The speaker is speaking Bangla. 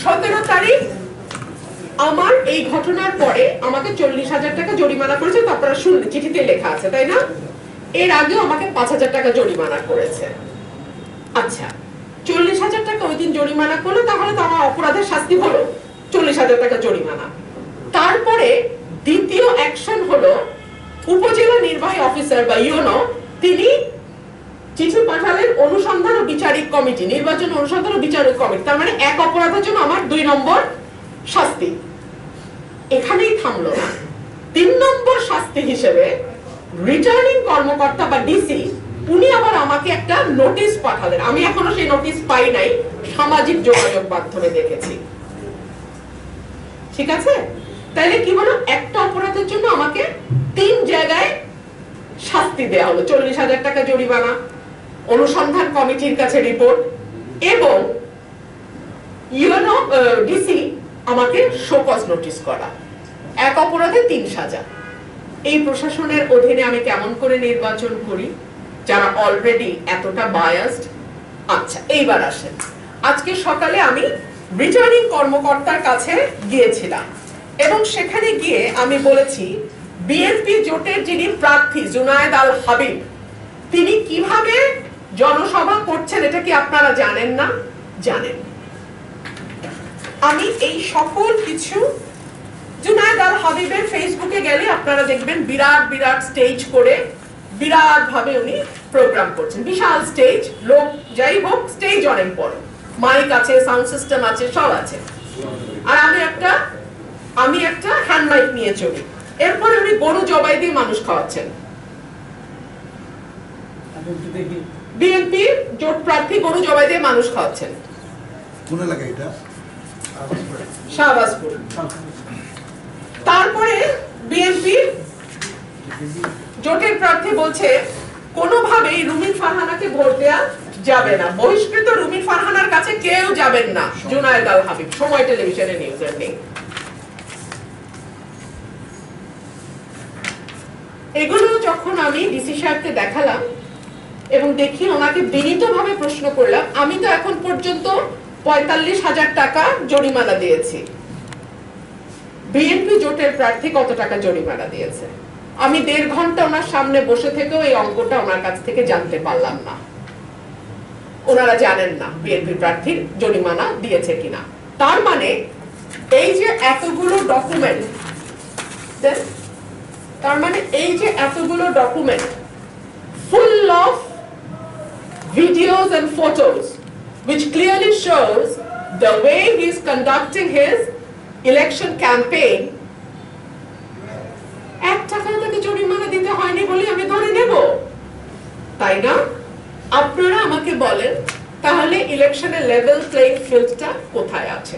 17 তারিখ আমার এই ঘটনার পরে আমাকে 40,000 টাকা জরিমানা করেছে। তো আপনারা শুনলে চিঠিতে লেখা আছে, তাই না? এর আগেও আমাকে 5,000 টাকা জরিমানা করেছে। আচ্ছা, 40,000 টাকা ওই দিন জরিমানা করলো, তাহলে তো আমার অপরাধের শাস্তি হলো 40,000 টাকা জরিমানা। তারপরে দ্বিতীয় অ্যাকশন হলো উপজেলা নির্বাহী অফিসার বা ইউনো তিনি চিঠি পাঠালেন অনুসন্ধান ও বিচারিক কমিটি, নির্বাচন অনুসন্ধান ও বিচারিক কমিটি। তার মানে এক অপরাধের জন্য আমার 2 নম্বর শাস্তি। এখানেই থামলো না। 3 নম্বর শাস্তি হিসেবে রিটার্নিং কর্মকর্তা বা ডিসি উনি আবার আমাকে একটা নোটিশ পাঠালেন। আমি এখনো সেই নোটিশ পাই নাই, সামাজিক যোগাযোগ মাধ্যমে দেখেছি। ঠিক আছে, তাইলে কি হলো, একটা অপরাধের জন্য আমাকে 3 জায়গায় শাস্তি দেয়া হলো। 40,000 টাকা জরিমানা, অনুসন্ধান কমিটির কাছে রিপোর্ট, এবং ইউনো ডিসি আমাকে শোকজ নোটিশ করা। এক অপরাধে 3 সাজা। এই প্রশাসনের অধীনে আমি কেমন করে নির্বাচন করি যারা অলরেডি এতটা বায়াসড? আচ্ছা, এইবার আসেন। আজকে সকালে আমি রিটার্নিং কর্মকর্তার কাছে গিয়েছিলাম এবং সেখানে গিয়ে আমি বলেছি বিএনপি জোটের যিনি প্রার্থী জুনায়েদ আল হাবিব তিনি কিভাবে জনসভা করছেন এটা কি আপনারা জানেন না? জানেন। আমি এই সকল কিছু জুনায়েদ আল হাবিবের ফেসবুকে গেলে আপনারা দেখবেন বিরাট বিরাট স্টেজ করে বিরাট ভাবে উনি প্রোগ্রাম করছেন। বিশাল স্টেজ, লোক যাই হোক, স্টেজ অনেক বড়, মাইক আছে, সাউন্ড সিস্টেম আছে, সব আছে। আর আমি একটা হ্যান্ড মাইক নিয়ে চলি। এরপরে উনি গরু জবাই দিয়ে মানুষ খাওয়াচ্ছেন। বিএনপি জোট প্রার্থী গরু জবাই দিয়ে মানুষ খাওয়াচ্ছেন। কোন এলাকা এটা? শাহবাজপুর। তারপরে বিএনপি জোটের প্রার্থী বলছে কোনোভাবেই রুমিন ফারহানাকে ভোট দেয়া যাবে না, বহিষ্কৃত রুমিন ফারহানার কাছে কেউ যাবেন না। জুনায়েদ আল হাবিব, সময় টেলিভিশনে নিউজের নেই। এগুলো যখন আমি ডিসি সাহেবকে দেখালাম এবং দেখি ওনাকে বিনীতভাবে প্রশ্ন করলাম, আমি তো এখন পর্যন্ত 45,000 টাকা জরিমানা দিয়েছি, বিএনপি জোটের প্রার্থী কত টাকা জরিমানা দিয়েছে? আমি 1.5 ঘন্টা ওনার সামনে বসে থেকেও এই অঙ্কটা ওনার কাছ থেকে জানতে পারলাম না। ওনারা জানেন না বিএনপি প্রার্থীর জরিমানা দিয়েছে কিনা। তার মানে এই যে এতগুলো document, full of videos and photos which clearly shows the way he is conducting his election campaign, 1 টাকা তাকে জরিমানা দিতে হয়নি বলে আমি ধরে নেব, তাই না? আপনারা আমাকে বলেন তাহলে ইলেকশনের লেভেল প্লেইং ফিল্ডটা কোথায় আছে?